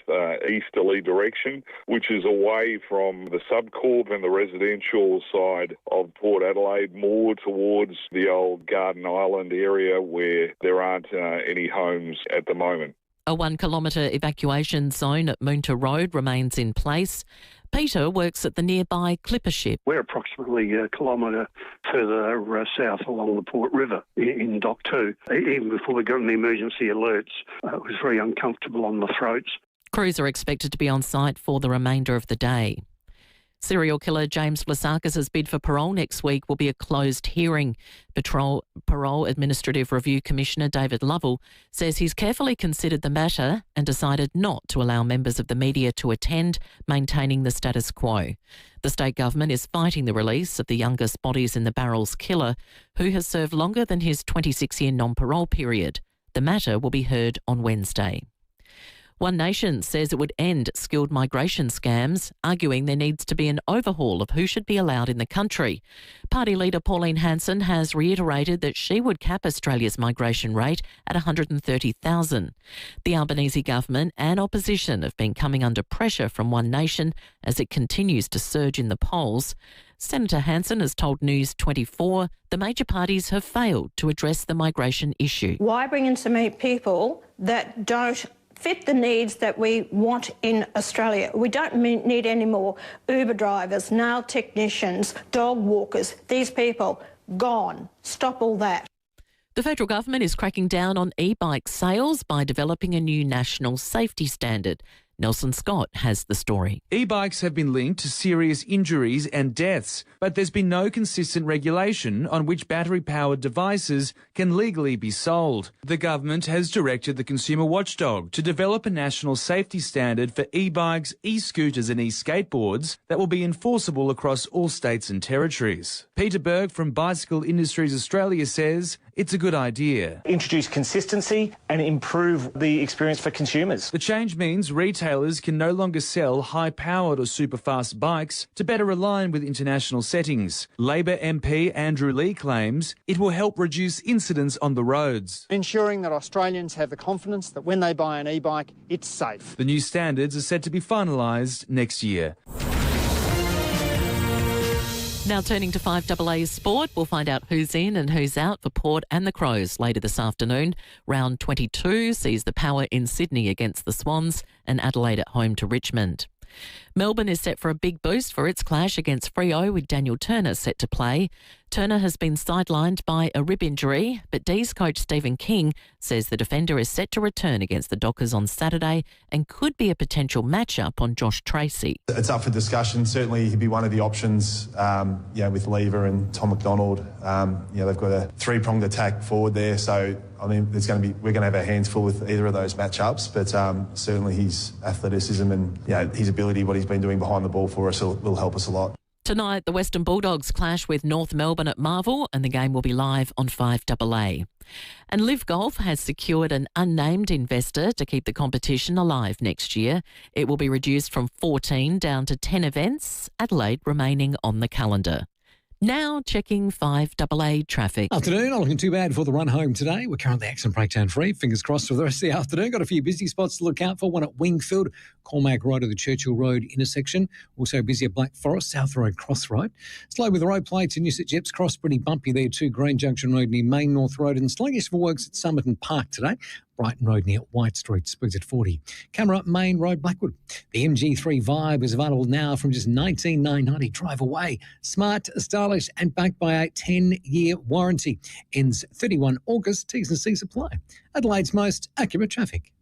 south-easterly direction, which is away from the subcorp and the residential side of Port Adelaide, more towards the old Garden Island area where there aren't any homes at the moment. A 1 kilometre evacuation zone at Moonta Road remains in place. Peter works at the nearby clipper ship. We're approximately a kilometre further south along the Port River in Dock 2. Even before we got any emergency alerts, it was very uncomfortable on the throats. Crews are expected to be on site for the remainder of the day. Serial killer James Vlasakis' bid for parole next week will be a closed hearing. Parole Administrative Review Commissioner David Lovell says he's carefully considered the matter and decided not to allow members of the media to attend, maintaining the status quo. The state government is fighting the release of the youngest bodies in the barrels killer, who has served longer than his 26-year non-parole period. The matter will be heard on Wednesday. One Nation says it would end skilled migration scams, arguing there needs to be an overhaul of who should be allowed in the country. Party leader Pauline Hanson has reiterated that she would cap Australia's migration rate at 130,000. The Albanese government and opposition have been coming under pressure from One Nation as it continues to surge in the polls. Senator Hanson has told News 24 the major parties have failed to address the migration issue. Why bring in so many people that don't fit the needs that we want in Australia? We don't need any more Uber drivers, nail technicians, dog walkers. These people, gone. Stop all that. The federal government is cracking down on e-bike sales by developing a new national safety standard. Nelson Scott has the story. E-bikes have been linked to serious injuries and deaths, but there's been no consistent regulation on which battery-powered devices can legally be sold. The government has directed the consumer watchdog to develop a national safety standard for e-bikes, e-scooters and e-skateboards that will be enforceable across all states and territories. Peter Berg from Bicycle Industries Australia says it's a good idea. Introduce consistency and improve the experience for consumers. The change means retailers can no longer sell high-powered or super-fast bikes to better align with international settings. Labor MP Andrew Lee claims it will help reduce incidents on the roads, ensuring that Australians have the confidence that when they buy an e-bike, it's safe. The new standards are set to be finalised next year. Now turning to 5AA sport, we'll find out who's in and who's out for Port and the Crows later this afternoon. Round 22 sees the Power in Sydney against the Swans and Adelaide at home to Richmond. Melbourne is set for a big boost for its clash against Freo, with Daniel Turner set to play. Turner has been sidelined by a rib injury, but D's coach Stephen King says the defender is set to return against the Dockers on Saturday and could be a potential matchup on Josh Tracy. It's up for discussion. Certainly he'd be one of the options, with Lever and Tom McDonald. They've got a three-pronged attack forward there, so I mean, we're going to have our hands full with either of those matchups, but certainly his athleticism and his ability, what he's been doing behind the ball for us will help us a lot. Tonight, the Western Bulldogs clash with North Melbourne at Marvel, and the game will be live on 5AA. And Live Golf has secured an unnamed investor to keep the competition alive next year. It will be reduced from 14 down to 10 events, Adelaide remaining on the calendar. Now checking 5AA traffic. Afternoon, not looking too bad for the run home today. We're currently accident breakdown free. Fingers crossed for the rest of the afternoon. Got a few busy spots to look out for. One at Wingfield, Cormac Road at the Churchill Road intersection. Also busy at Black Forest, South Road Cross Road. Slow with the road plates in Newsett Jeps Cross. Pretty bumpy there too. Green Junction Road near Main North Road. And sluggish for works at Somerton Park today. Brighton Road near White Street, Spigs at 40. Camera Main Road, Blackwood. The MG3 Vibe is available now from just $19,990. Drive away. Smart, stylish and backed by a 10-year warranty. Ends 31 August. T's and C's apply. Adelaide's most accurate traffic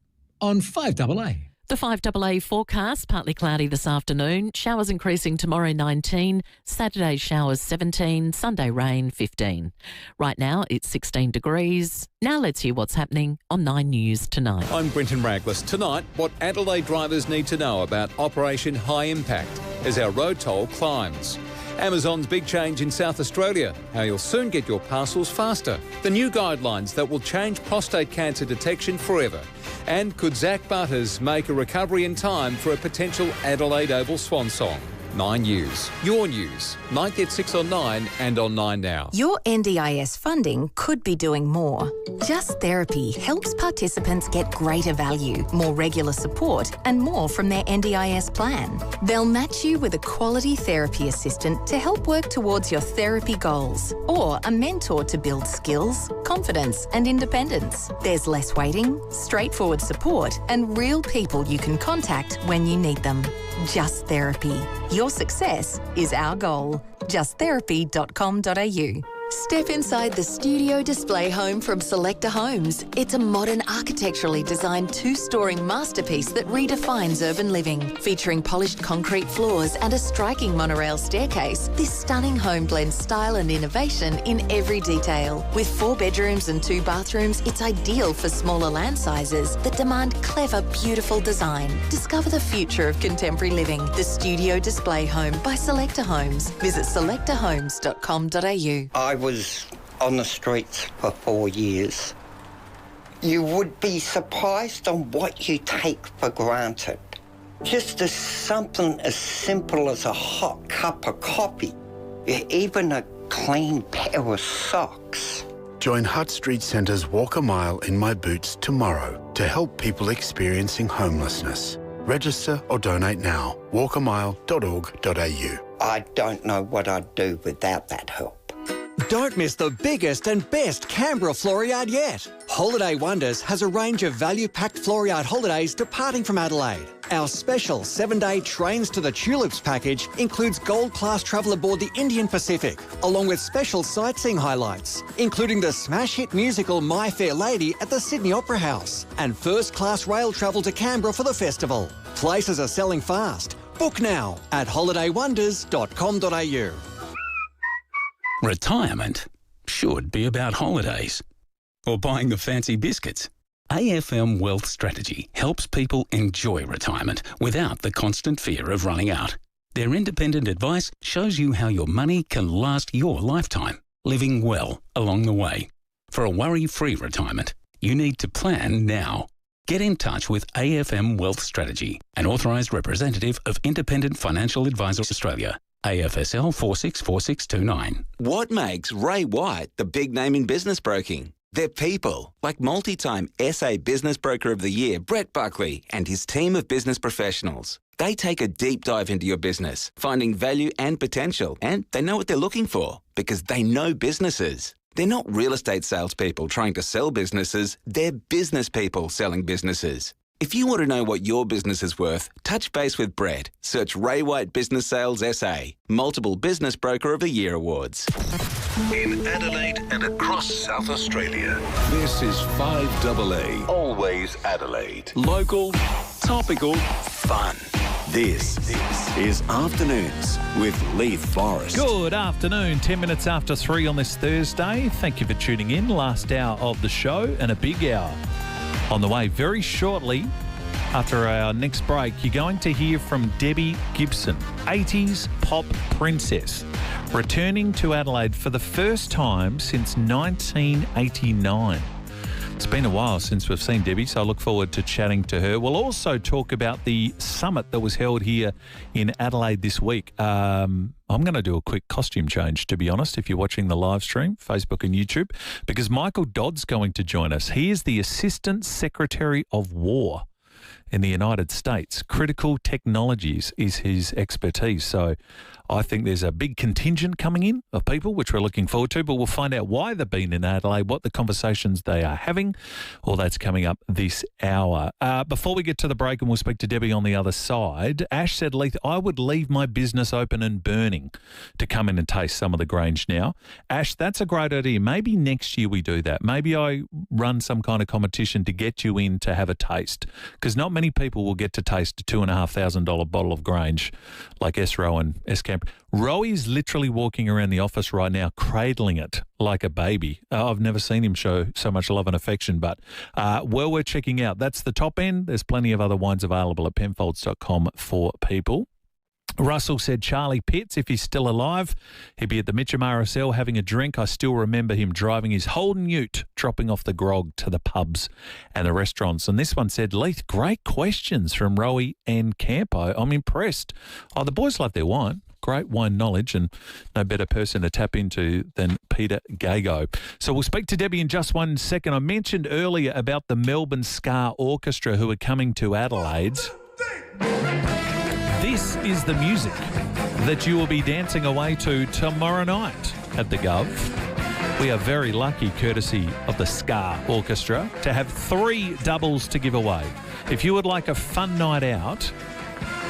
on 5AA. The 5AA forecast, partly cloudy this afternoon. Showers increasing tomorrow 19, Saturday showers 17, Sunday rain 15. Right now it's 16 degrees. Now let's hear what's happening on 9 News Tonight. I'm Brenton Raglis. Tonight, what Adelaide drivers need to know about Operation High Impact as our road toll climbs. Amazon's big change in South Australia, how you'll soon get your parcels faster. The new guidelines that will change prostate cancer detection forever. And could Zach Butters make a recovery in time for a potential Adelaide Oval swan song? 9 News. Your news. 9 at 6 on 9 and on 9 Now. Your NDIS funding could be doing more. Just Therapy helps participants get greater value, more regular support and more from their NDIS plan. They'll match you with a quality therapy assistant to help work towards your therapy goals, or a mentor to build skills, confidence and independence. There's less waiting, straightforward support and real people you can contact when you need them. Just Therapy. Your success is our goal. justtherapy.com.au. Step inside the studio display home from Selector Homes. It's a modern, architecturally designed 2-storey masterpiece that redefines urban living. Featuring polished concrete floors and a striking monorail staircase, this stunning home blends style and innovation in every detail. With 4 bedrooms and 2 bathrooms, it's ideal for smaller land sizes that demand clever, beautiful design. Discover the future of contemporary living. The Studio Display Home by Selector Homes. Visit selectorhomes.com.au. I was on the streets for 4 years. You would be surprised on what you take for granted. Just as something as simple as a hot cup of coffee, even a clean pair of socks. Join Hutt Street Centre's Walk a Mile in My Boots tomorrow to help people experiencing homelessness. Register or donate now. walkamile.org.au. I don't know what I'd do without that help. Don't miss the biggest and best Canberra floor yard yet. Holiday Wonders has a range of value-packed floor yard holidays departing from Adelaide. Our special 7-day Trains to the Tulips package includes gold-class travel aboard the Indian Pacific, along with special sightseeing highlights, including the smash hit musical My Fair Lady at the Sydney Opera House, and first-class rail travel to Canberra for the festival. Places are selling fast. Book now at holidaywonders.com.au. Retirement should be about holidays or buying the fancy biscuits. AFM Wealth Strategy helps people enjoy retirement without the constant fear of running out. Their independent advice shows you how your money can last your lifetime, living well along the way. For a worry-free retirement, you need to plan now. Get in touch with AFM Wealth Strategy, an authorised representative of Independent Financial Advisors Australia. AFSL 464629. What makes Ray White the big name in business broking? They're people, like multi-time SA Business Broker of the Year, Brett Buckley, and his team of business professionals. They take a deep dive into your business, finding value and potential, and they know what they're looking for because they know businesses. They're not real estate salespeople trying to sell businesses, they're business people selling businesses. If you want to know what your business is worth, touch base with Brett. Search Ray White Business Sales SA. Multiple Business Broker of the Year awards. In Adelaide and across South Australia, this is 5AA. Always Adelaide. Local, topical, fun. This is Afternoons with Leith Forrest. Good afternoon, 10 minutes after 3 on this Thursday. Thank you for tuning in. Last hour of the show and a big hour on the way very shortly. After our next break, you're going to hear from Debbie Gibson, 80s pop princess, returning to Adelaide for the first time since 1989. It's been a while since we've seen Debbie, so I look forward to chatting to her. We'll also talk about the summit that was held here in Adelaide this week. I'm going to do a quick costume change, to be honest, if you're watching the live stream, Facebook and YouTube, because Michael Dodd's going to join us. He is the Assistant Secretary of War in the United States. Critical technologies is his expertise. So I think there's a big contingent coming in of people, which we're looking forward to, but we'll find out why they've been in Adelaide, what the conversations they are having. All that's coming up this hour. Before we get to the break, and we'll speak to Debbie on the other side, Ash said, Leith, I would leave my business open and burning to come in and taste some of the Grange now. Ash, that's a great idea. Maybe next year we do that. Maybe I run some kind of competition to get you in to have a taste, because not many people will get to taste a $2,500 bottle of Grange like S-Row and S-Camp. Roey's literally walking around the office right now cradling it like a baby. I've never seen him show so much love and affection, but well worth checking out. That's the top end. There's plenty of other wines available at penfolds.com for people. Russell said Charlie Pitts, if he's still alive, he'd be at the Mitcham RSL having a drink. I still remember him driving his Holden Ute, dropping off the grog to the pubs and the restaurants. And this one said, Leith, great questions from Rowie and Campo. I'm impressed. Oh, the boys love their wine. Great wine knowledge, and no better person to tap into than Peter Gago. So we'll speak to Debbie in just 1 second. I mentioned earlier about the Melbourne Ska Orchestra who are coming to Adelaide. This is the music that you will be dancing away to tomorrow night at the Gov. We are very lucky, courtesy of the Ska Orchestra, to have 3 doubles to give away. If you would like a fun night out,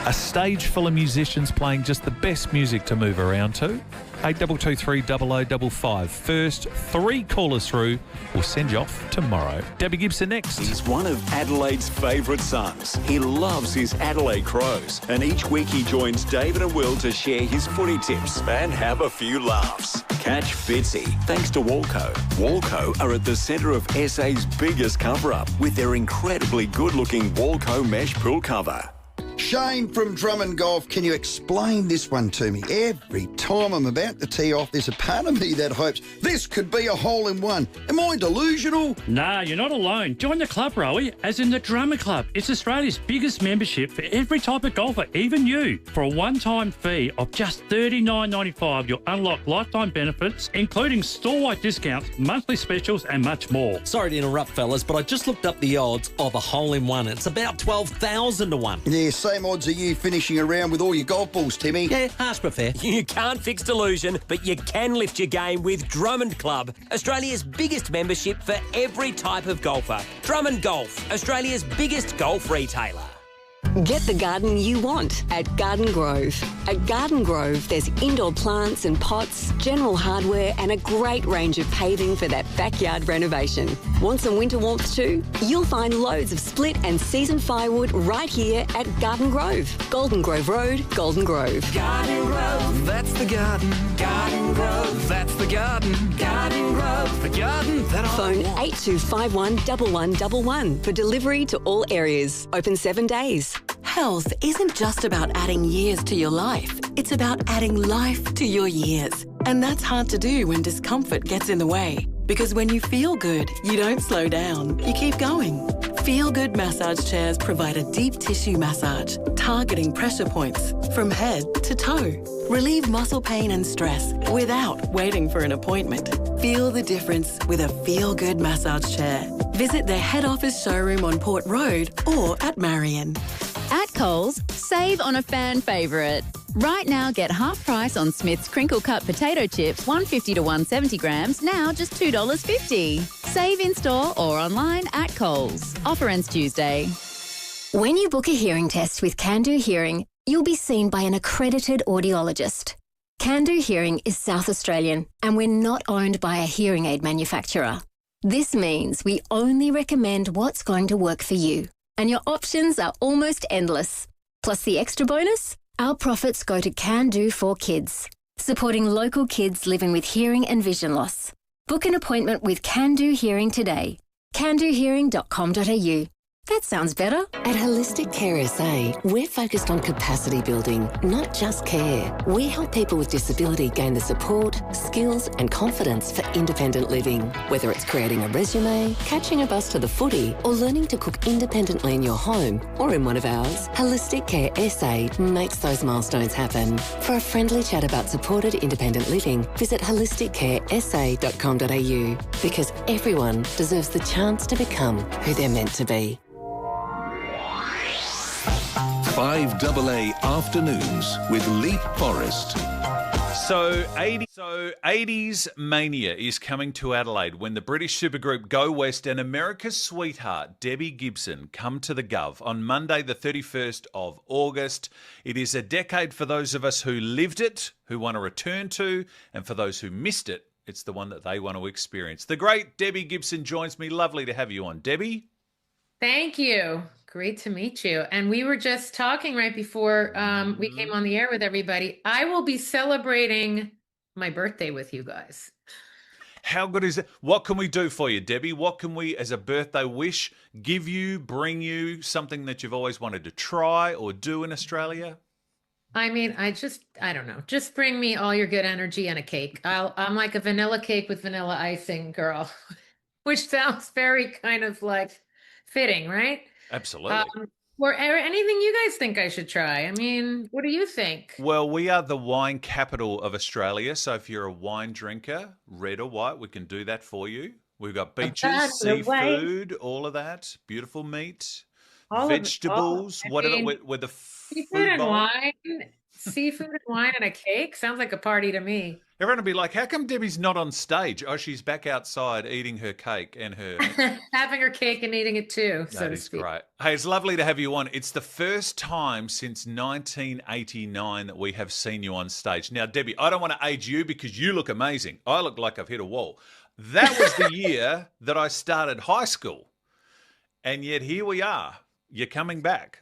a stage full of musicians playing just the best music to move around to, 8223 0055. First 3 callers through will send you off tomorrow. Debbie Gibson next. He's one of Adelaide's favourite sons. He loves his Adelaide Crows, and each week he joins David and Will to share his footy tips and have a few laughs. Catch Fitzy thanks to Walco. Walco are at the centre of SA's biggest cover-up with their incredibly good-looking Walco mesh pool cover. Shane from Drummond Golf, can you explain this one to me? Every time I'm about to tee off, there's a part of me that hopes this could be a hole-in-one. Am I delusional? Nah, you're not alone. Join the club, Rowie, as in the Drummond Club. It's Australia's biggest membership for every type of golfer, even you. For a one-time fee of just $39.95, you'll unlock lifetime benefits, including store-wide discounts, monthly specials, and much more. Sorry to interrupt, fellas, but I just looked up the odds of a hole-in-one. It's about 12,000 to 1. Yeah, same odds as you finishing around with all your golf balls, Timmy. Yeah, harsh but fair. You can't fix delusion, but you can lift your game with Drummond Club, Australia's biggest membership for every type of golfer. Drummond Golf, Australia's biggest golf retailer. Get the garden you want at Garden Grove. At Garden Grove, there's indoor plants and pots, general hardware, and a great range of paving for that backyard renovation. Want some winter warmth too? You'll find loads of split and seasoned firewood right here at Garden Grove. Golden Grove Road, Golden Grove. Garden Grove, that's the garden. Garden Grove, that's the garden. Garden Grove, the garden that I Phone 8251 1111 for delivery to all areas. Open 7 days. Health isn't just about adding years to your life. It's about adding life to your years. And that's hard to do when discomfort gets in the way. Because when you feel good, you don't slow down. You keep going. Feel Good massage chairs provide a deep tissue massage, targeting pressure points from head to toe. Relieve muscle pain and stress without waiting for an appointment. Feel the difference with a Feel Good massage chair. Visit their head office showroom on Port Road or at Marion. At Coles, save on a fan favourite. Right now, get half price on Smith's crinkle cut potato chips, 150 to 170 grams, now just $2.50. Save in store or online at Coles. Offer ends Tuesday. When you book a hearing test with Can-Do Hearing, you'll be seen by an accredited audiologist. Can-Do Hearing is South Australian, and we're not owned by a hearing aid manufacturer. This means we only recommend what's going to work for you, and your options are almost endless. Plus the extra bonus? Our profits go to Can-Do for Kids, supporting local kids living with hearing and vision loss. Book an appointment with Can-Do Hearing today. candohearing.com.au. That sounds better. At Holistic Care SA, we're focused on capacity building, not just care. We help people with disability gain the support, skills and confidence for independent living. Whether it's creating a resume, catching a bus to the footy, or learning to cook independently in your home or in one of ours, Holistic Care SA makes those milestones happen. For a friendly chat about supported independent living, visit holisticcaresa.com.au, because everyone deserves the chance to become who they're meant to be. 5AA Afternoons with Leith Forrest. So 80s Mania is coming to Adelaide when the British supergroup Go West and America's sweetheart Debbie Gibson come to the Gov on Monday the 31st of August. It is a decade for those of us who lived it, who want to return to, and for those who missed it, it's the one that they want to experience. The great Debbie Gibson joins me. Lovely to have you on, Debbie. Thank you. Great to meet you. And we were just talking right before we came on the air with everybody. I will be celebrating my birthday with you guys. How good is it? What can we do for you, Debbie? What can we, as a birthday wish, give you, bring you something that you've always wanted to try or do in Australia? I mean, I don't know. Just bring me all your good energy and a cake. I'm like a vanilla cake with vanilla icing girl, which sounds very kind of like fitting, right? Absolutely. Or anything you guys think I should try? I mean, what do you think? Well, we are the wine capital of Australia, so if you're a wine drinker, red or white, we can do that for you. We've got beaches, seafood, all of that, beautiful meat, vegetables, whatever. With the seafood and wine, seafood and wine and a cake sounds like a party to me. Everyone will be like, how come Debbie's not on stage? Oh, she's back outside eating her cake and her... having her cake and eating it too, so to speak. Great. Hey, it's lovely to have you on. It's the first time since 1989 that we have seen you on stage. Now, Debbie, I don't want to age you because you look amazing. I look like I've hit a wall. That was the year that I started high school. And yet here we are. You're coming back.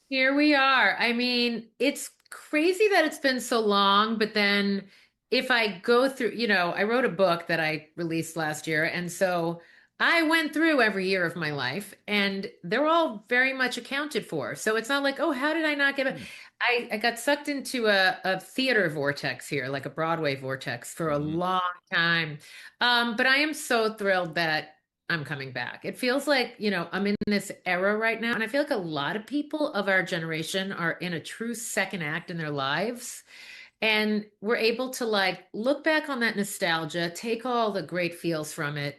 Here we are. I mean, it's crazy that it's been so long, but then if I go through, I wrote a book that I released last year. And so I went through every year of my life and they're all very much accounted for. So it's not like, oh, how did I not get it? I got sucked into a theater vortex here, like a Broadway vortex for a long time. But I am so thrilled that I'm coming back. It feels like, I'm in this era right now. And I feel like a lot of people of our generation are in a true second act in their lives. And we're able to look back on that nostalgia, take all the great feels from it.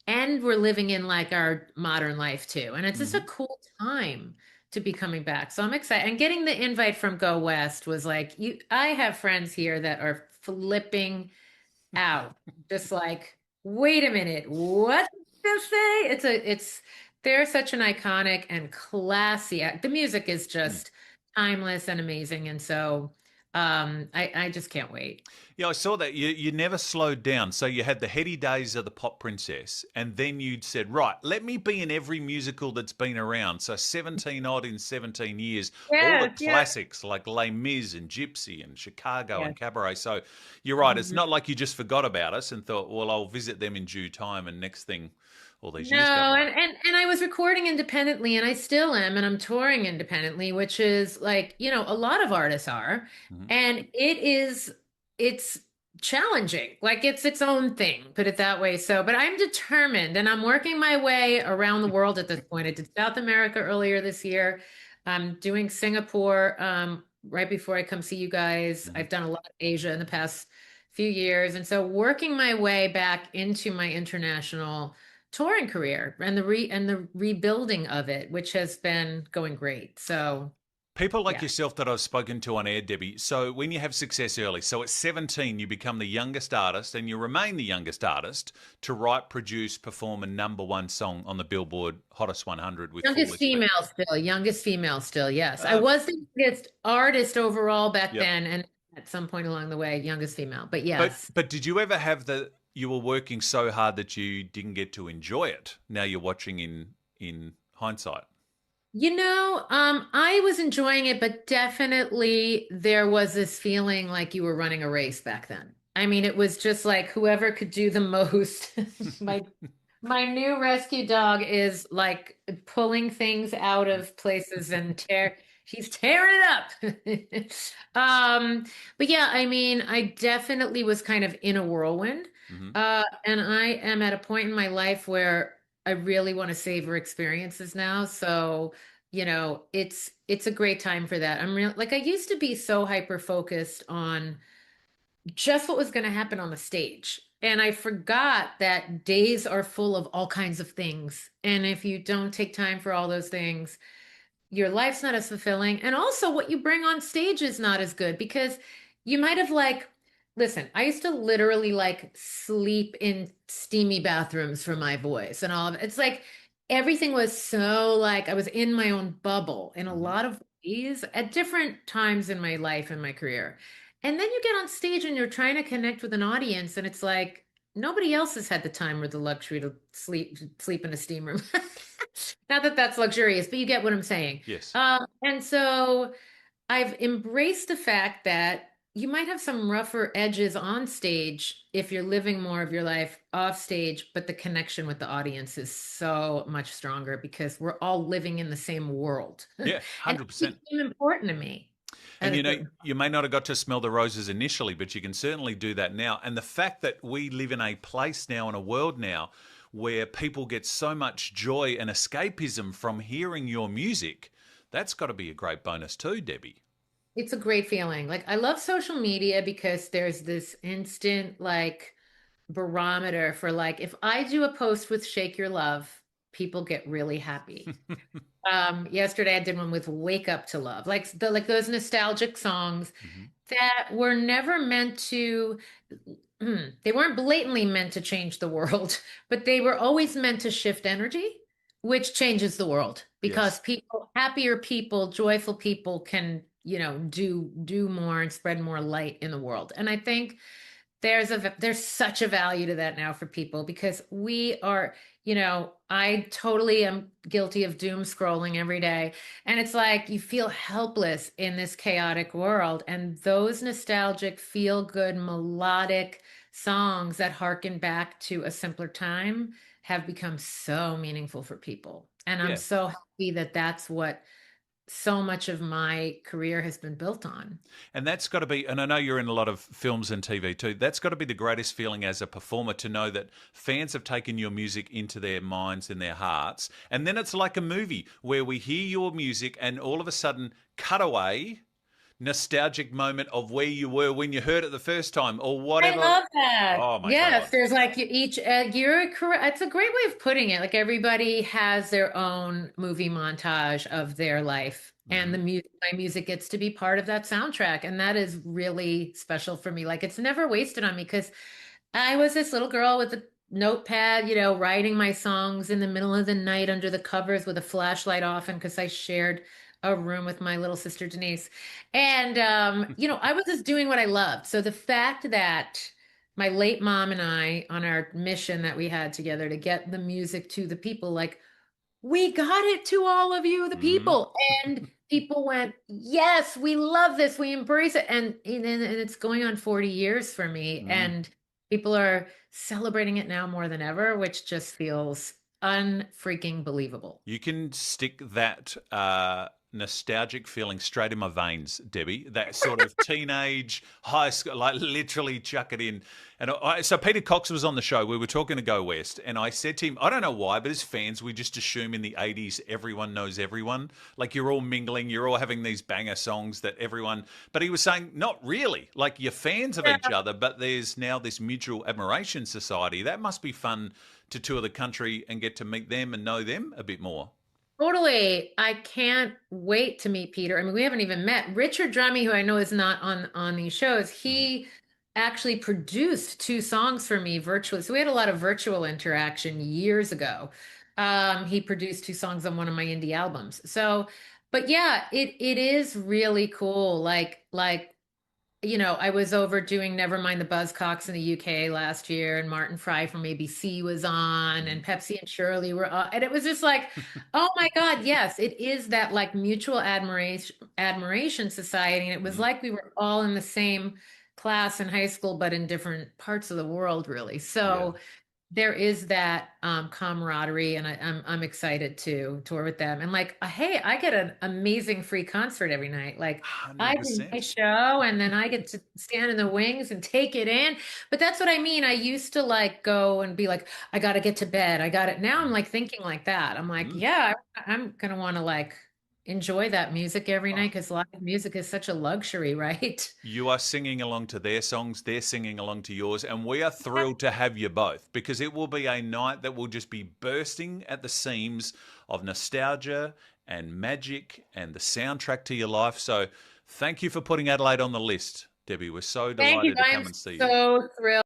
And we're living in our modern life too. And it's just a cool time to be coming back. So I'm excited. And getting the invite from Go West was I have friends here that are flipping out. Just wait a minute, what? Say they're such an iconic and classy the music is just timeless and amazing, and so I just can't wait. Yeah, I saw that you never slowed down. So you had the heady days of the pop princess, and then you'd said, right, let me be in every musical that's been around. So 17 odd in 17 years, all the classics like Les Mis and Gypsy and Chicago and Cabaret. So you're right, it's not like you just forgot about us and thought, well, I'll visit them in due time, and next thing all these years. And I was recording independently, and I still am, and I'm touring independently, which is a lot of artists are, and it's challenging. It's its own thing, put it that way. So, but I'm determined, and I'm working my way around the world at this point. I did South America earlier this year. I'm doing Singapore right before I come see you guys. I've done a lot of Asia in the past few years, and so working my way back into my international touring career and the rebuilding of it, which has been going great. So people like yourself that I've spoken to on air, Debbie, so when you have success early, so at 17 you become the youngest artist and you remain the youngest artist to write, produce, perform a #1 song on the Billboard Hottest 100 with youngest female still, yes. I was the youngest artist overall back then, and at some point along the way, youngest female, but yes. But did you ever have you were working so hard that you didn't get to enjoy it? Now you're watching in hindsight. I was enjoying it, but definitely there was this feeling like you were running a race back then. I mean, it was just whoever could do the most. My new rescue dog is pulling things out of places and he's tearing it up. But yeah, I mean, I definitely was kind of in a whirlwind. And I am at a point in my life where I really want to savor experiences now. So, it's a great time for that. I'm I used to be so hyper focused on just what was going to happen on the stage. And I forgot that days are full of all kinds of things. And if you don't take time for all those things, your life's not as fulfilling. And also what you bring on stage is not as good, because you might have listen, I used to literally sleep in steamy bathrooms for my voice and all of it. It's everything was so I was in my own bubble in a lot of ways at different times in my life and my career. And then you get on stage and you're trying to connect with an audience, and it's nobody else has had the time or the luxury to sleep in a steam room. Not that that's luxurious, but you get what I'm saying. Yes. And so I've embraced the fact that you might have some rougher edges on stage if you're living more of your life off stage, but the connection with the audience is so much stronger because we're all living in the same world. Yeah, 100%. It's important to me. And, you know, you may not have got to smell the roses initially, but you can certainly do that now. And the fact that we live in a place now, in a world now, where people get so much joy and escapism from hearing your music, that's got to be a great bonus too, Debbie. It's a great feeling. Like, I love social media because there's this instant, like, barometer for, like, if I do a post with Shake Your Love, people get really happy. Yesterday I did one with Wake Up to Love, like those nostalgic songs that were never meant to, they weren't blatantly meant to change the world, but they were always meant to shift energy, which changes the world because people, happier people, joyful people can, you know, do more and spread more light in the world. And I think there's such a value to that now for people because we are, you know, I totally am guilty of doom scrolling every day. And it's like you feel helpless in this chaotic world. And those nostalgic, feel good, melodic songs that harken back to a simpler time have become so meaningful for people. And I'm so happy that that's what so much of my career has been built on. And that's got to be, and I know you're in a lot of films and TV too, that's got to be the greatest feeling as a performer to know that fans have taken your music into their minds and their hearts. And then it's like a movie where we hear your music and all of a sudden cut away, nostalgic moment of where you were when you heard it the first time or whatever. I love that. Oh my yes, God. there's like each you're correct. It's a great way of putting it. Like everybody has their own movie montage of their life, and the music, my music gets to be part of that soundtrack, and that is really special for me. Like it's never wasted on me because I was this little girl with a notepad, you know, writing my songs in the middle of the night under the covers with a flashlight often because I shared a room with my little sister Denise. And you know, I was just doing what I loved. So the fact that my late mom and I, on our mission that we had together to get the music to the people, like, we got it to all of you, the people. And people went, yes, we love this, we embrace it. And it's going on 40 years for me. And people are celebrating it now more than ever, which just feels unfreaking believable. You can stick that nostalgic feeling straight in my veins, Debbie. That sort of teenage, high school, like literally chuck it in. And so Peter Cox was on the show. We were talking to Go West, and I said to him, I don't know why, but as fans, we just assume in the 80s everyone knows everyone. Like you're all mingling, you're all having these banger songs that everyone. But he was saying, not really. Like you're fans of each other, but there's now this mutual admiration society. That must be fun to tour the country and get to meet them and know them a bit more. Totally. I can't wait to meet Peter. I mean, we haven't even met. Richard Drummy, who I know is not on these shows, he actually produced 2 songs for me virtually. So we had a lot of virtual interaction years ago. He produced 2 songs on one of my indie albums. So, but yeah, it is really cool. Like, you know, I was over doing Nevermind the Buzzcocks in the UK last year, and Martin Fry from ABC was on, and Pepsi and Shirley were on, and it was just like, oh my God, yes, it is that like mutual admiration society, and it was like we were all in the same class in high school, but in different parts of the world, really. So there is that camaraderie, and I'm excited to tour with them. And like, hey, I get an amazing free concert every night. Like 100%. I do my show, and then I get to stand in the wings and take it in. But that's what I mean. I used to like go and be like, I got to get to bed. I got it. Now I'm like thinking like that. I'm like, yeah, I'm going to want to like enjoy that music every night because live music is such a luxury, right? You are singing along to their songs, they're singing along to yours, and we are thrilled to have you both because it will be a night that will just be bursting at the seams of nostalgia and magic and the soundtrack to your life. So thank you for putting Adelaide on the list, Debbie. We're so delighted to come and see you. So thrilled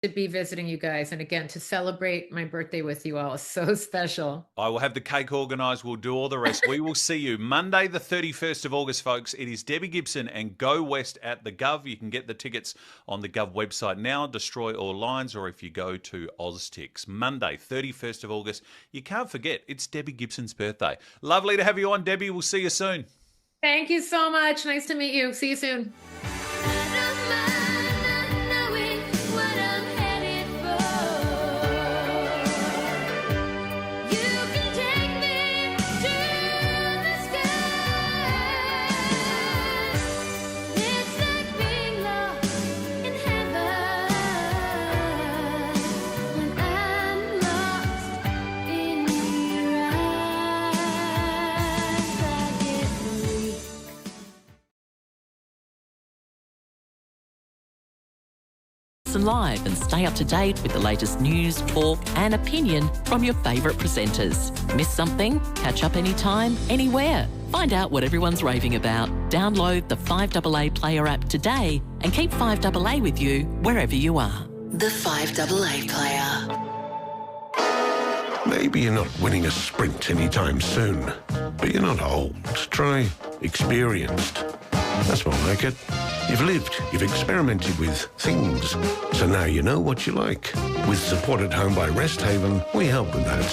to be visiting you guys, and again to celebrate my birthday with you all is so special. I will have the cake organised. We'll do all the rest. We will see you Monday the 31st of August, folks. It is Debbie Gibson and Go West at the Gov. You can get the tickets on the Gov website now, Destroy All Lines, or if you go to OzTix. Monday 31st of August. You can't forget, it's Debbie Gibson's birthday. Lovely to have you on, Debbie. We'll see you soon. Thank you so much. Nice to meet you. See you soon. listen live and stay up to date with the latest news, talk and opinion from your favourite presenters. Miss something? Catch up anytime, anywhere. Find out what everyone's raving about. Download the 5AA Player app today and keep 5AA with you wherever you are. The 5AA Player. Maybe you're not winning a sprint anytime soon, but you're not old. Try experienced. That's more like it. You've lived, you've experimented with things, so now you know what you like. With Support at Home by Rest Haven, we help with that.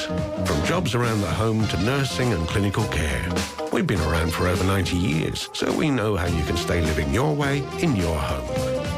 From jobs around the home to nursing and clinical care. We've been around for over 90 years, so we know how you can stay living your way in your home.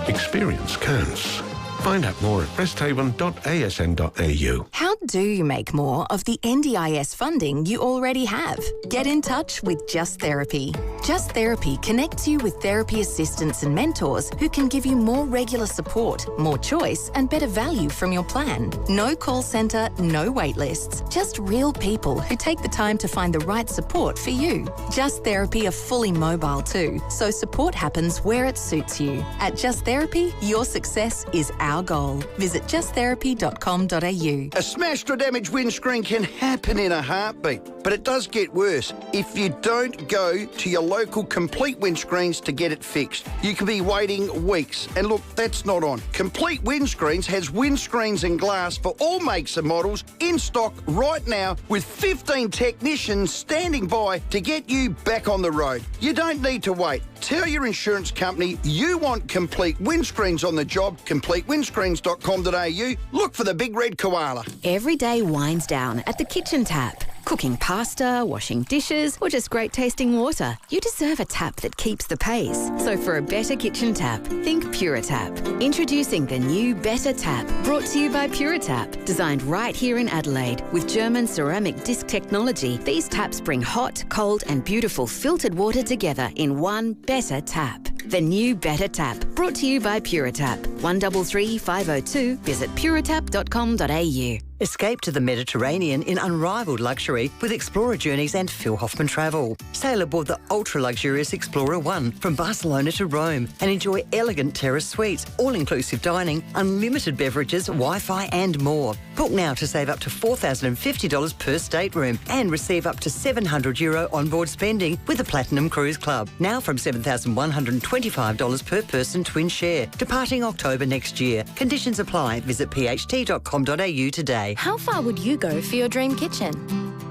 Experience counts. Find out more at resthaven.asn.au. How do you make more of the NDIS funding you already have? Get in touch with Just Therapy. Just Therapy connects you with therapy assistants and mentors who can give you more regular support, more choice and better value from your plan. No call centre, no wait lists, just real people who take the time to find the right support for you. Just Therapy are fully mobile too, so support happens where it suits you. At Just Therapy, your success is our goal. Visit justtherapy.com.au. A smashed or damaged windscreen can happen in a heartbeat, but it does get worse if you don't go to your local Complete Windscreens to get it fixed. You could be waiting weeks, and look, that's not on. Complete Windscreens has windscreens and glass for all makes and models in stock right now with 15 technicians standing by to get you back on the road. You don't need to wait. Tell your insurance company you want Complete Windscreens on the job, completewindscreens.com.au. Look for the big red koala. Every day winds down at the kitchen tap. Cooking pasta, washing dishes, or just great tasting water. You deserve a tap that keeps the pace. So for a better kitchen tap, think PuraTap. Introducing the new Better Tap, brought to you by PuraTap. Designed right here in Adelaide with German ceramic disc technology, these taps bring hot, cold and beautiful filtered water together in one Better Tap. The new Better Tap, brought to you by PuraTap. 133 502. Visit puratap.com.au. Escape to the Mediterranean in unrivaled luxury with Explorer Journeys and Phil Hoffman Travel. Sail aboard the ultra-luxurious Explorer One from Barcelona to Rome and enjoy elegant terrace suites, all-inclusive dining, unlimited beverages, Wi-Fi and more. Book now to save up to $4,050 per stateroom and receive up to €700 onboard spending with the Platinum Cruise Club. Now from $7,125 per person twin share. Departing October next year. Conditions apply. Visit pht.com.au today. How far would you go for your dream kitchen?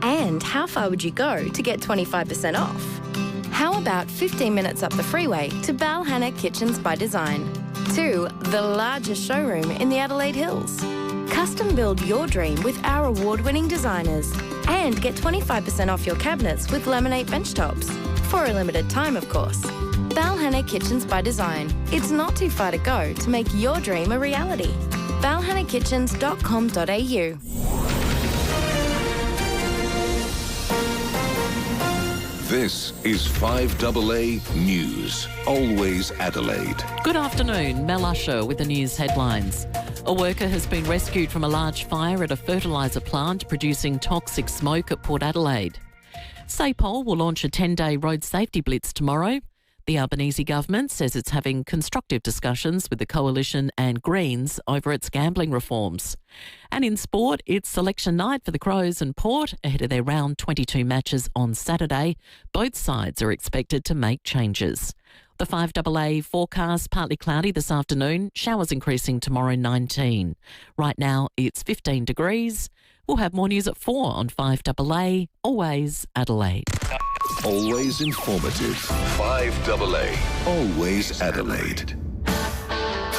And how far would you go to get 25% off? How about 15 minutes up the freeway to Balhanna Kitchens by Design? To the largest showroom in the Adelaide Hills. Custom build your dream with our award-winning designers. And get 25% off your cabinets with laminate bench tops. For a limited time, of course. Balhanna Kitchens by Design. It's not too far to go to make your dream a reality. balhannakitchens.com.au. This is 5AA News. Always Adelaide. Good afternoon. Mel Usher with the news headlines. A worker has been rescued from a large fire at a fertiliser plant producing toxic smoke at Port Adelaide. SAPOL will launch a 10-day road safety blitz tomorrow. The Albanese government says it's having constructive discussions with the Coalition and Greens over its gambling reforms. And in sport, it's selection night for the Crows and Port ahead of their round 22 matches on Saturday. Both sides are expected to make changes. The 5AA forecast, partly cloudy this afternoon, showers increasing tomorrow 19. Right now it's 15 degrees. We'll have more news at 4 on 5AA, always Adelaide. Always informative. 5AA. Always Adelaide.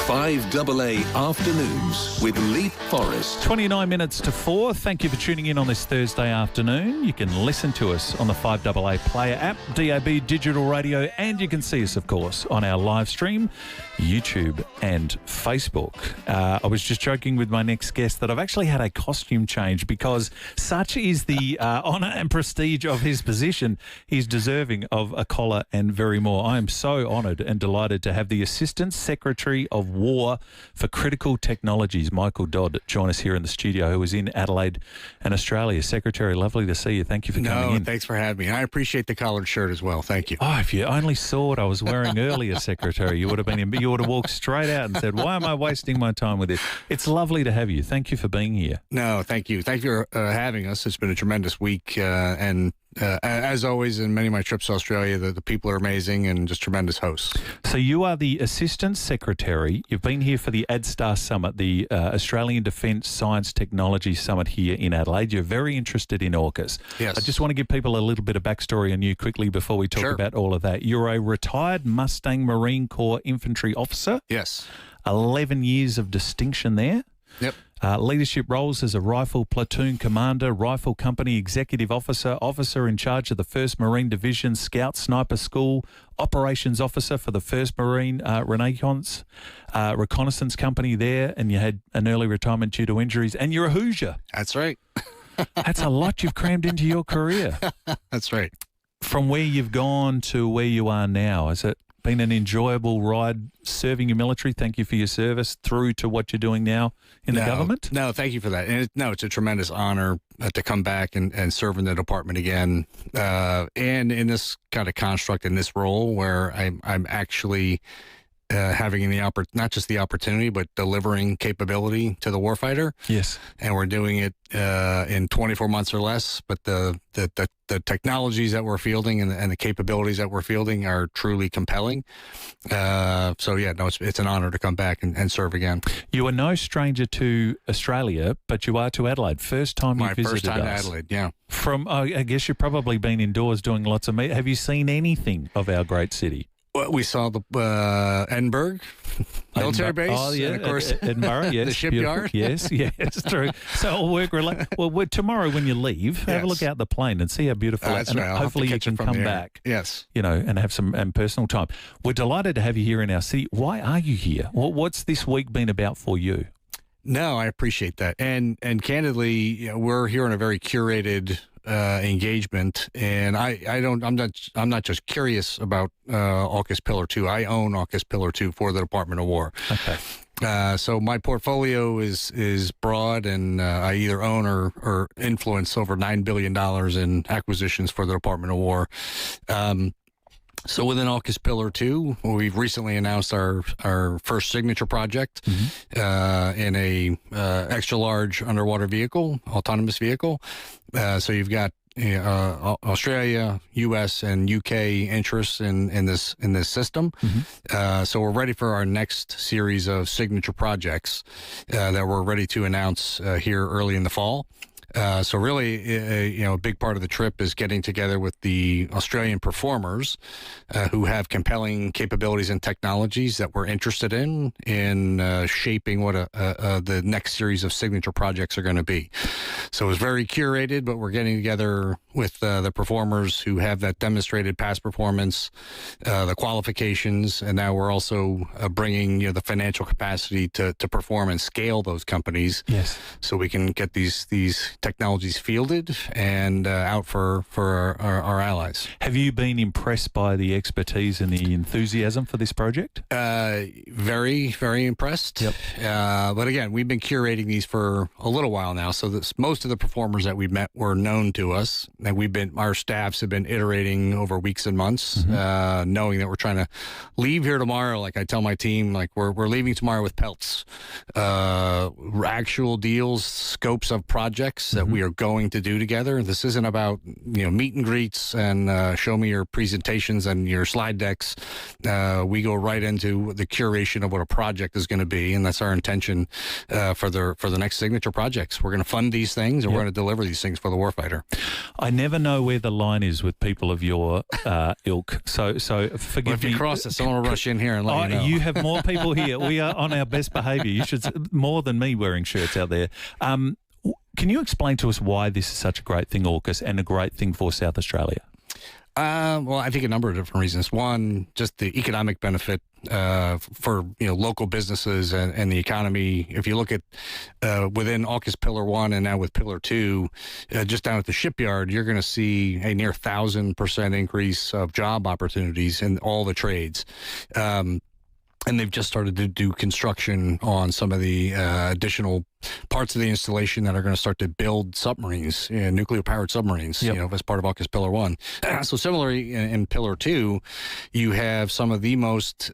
5AA Afternoons with Leith Forrest. 29 minutes to 4. Thank you for tuning in on this Thursday afternoon. You can listen to us on the 5AA Player app, DAB Digital Radio, and you can see us, of course, on our live stream, YouTube and Facebook. I was just joking with my next guest that I've actually had a costume change because such is the honour and prestige of his position. He's deserving of a collar and very more. I am so honoured and delighted to have the Assistant Secretary of War for Critical Technologies. Michael Dodd join us here in the studio, who is in Adelaide and Australia. Secretary, lovely to see you. Thank you for coming in. Thanks for having me. I appreciate the collared shirt as well. Thank you. Oh, if you only saw what I was wearing earlier, Secretary, you would have walked straight out and said, why am I wasting my time with this? It's lovely to have you. Thank you for being here. No, thank you. Thank you for having us. It's been a tremendous week. And as always, in many of my trips to Australia, the people are amazing and just tremendous hosts. So you are the Assistant Secretary. You've been here for the ADSTAR Summit, the Australian Defence Science Technology Summit here in Adelaide. You're very interested in AUKUS. Yes. I just want to give people a little bit of backstory on you quickly before we talk about all of that. You're a retired Mustang Marine Corps infantry officer. Yes. 11 years of distinction there. Yep. Leadership roles as a rifle platoon commander, rifle company executive officer, officer in charge of the 1st Marine Division, Scout Sniper School, operations officer for the 1st Marine Reconnaissance Company there, and you had an early retirement due to injuries, and you're a Hoosier. That's right. That's a lot you've crammed into your career. That's right. From where you've gone to where you are now, has it been an enjoyable ride serving your military? Thank you for your service through to what you're doing now in the government. No, thank you for that. And it's a tremendous honor to come back and serve in the department again, and in this kind of construct, in this role where I'm actually having not just the opportunity, but delivering capability to the warfighter. Yes. And we're doing it in 24 months or less. But the technologies that we're fielding and the capabilities that we're fielding are truly compelling. It's an honor to come back and serve again. You are no stranger to Australia, but you are to Adelaide. First time you visited us. My first time to Adelaide, yeah. I guess you've probably been indoors doing lots of Have you seen anything of our great city? Well, we saw the Edinburgh military base. Oh, yeah, and of course, Edinburgh, yes. The shipyard. Yes, it's true. So I'll work tomorrow when you leave, have a look out the plane and see how beautiful it is. That's right. Hopefully you can come back. Yes. And have some personal time. We're delighted to have you here in our city. Why are you here? What's this week been about for you? No, I appreciate that. And candidly, we're here in a very curated engagement, and I'm not just curious about AUKUS Pillar 2. I own AUKUS Pillar 2 for the Department of War. Okay. So my portfolio is broad, and I either own or influence over $9 billion in acquisitions for the Department of War. So within AUKUS Pillar 2, we've recently announced our first signature project in a extra large underwater vehicle, autonomous vehicle. So you've got Australia, U.S., and U.K. interests in this system. So we're ready for our next series of signature projects that we're ready to announce here early in the fall. So really, a big part of the trip is getting together with the Australian performers who have compelling capabilities and technologies that we're interested in shaping what the next series of signature projects are going to be. So it's very curated, but we're getting together with the performers who have that demonstrated past performance, the qualifications, and now we're also bringing the financial capacity to perform and scale those companies. Yes. So we can get these technologies fielded and out for our allies. Have you been impressed by the expertise and the enthusiasm for this project? Very, very impressed. Yep. But again, we've been curating these for a little while now, so most of the performers that we've met were known to us, and our staffs have been iterating over weeks and months, knowing that we're trying to leave here tomorrow. Like I tell my team, like we're leaving tomorrow with pelts, actual deals, scopes of projects that we are going to do together. This isn't about meet and greets and show me your presentations and your slide decks. We go right into the curation of what a project is going to be, and that's our intention for the next signature projects. We're going to fund these things, and we're going to deliver these things for the warfighter. I never know where the line is with people of your ilk. So forgive me. If you cross it, someone will rush in here and let you know. You have more people here. We are on our best behaviour. You should more than me wearing shirts out there. Can you explain to us why this is such a great thing, AUKUS, and a great thing for South Australia? Well, I think a number of different reasons. One, just the economic benefit for local businesses and the economy. If you look at within AUKUS Pillar 1 and now with Pillar 2, just down at the shipyard, you're going to see a near 1,000% increase of job opportunities in all the trades. And they've just started to do construction on some of the additional parts of the installation that are going to start to build submarines, nuclear-powered submarines, as part of AUKUS Pillar 1. So similarly, in Pillar 2, you have some of the most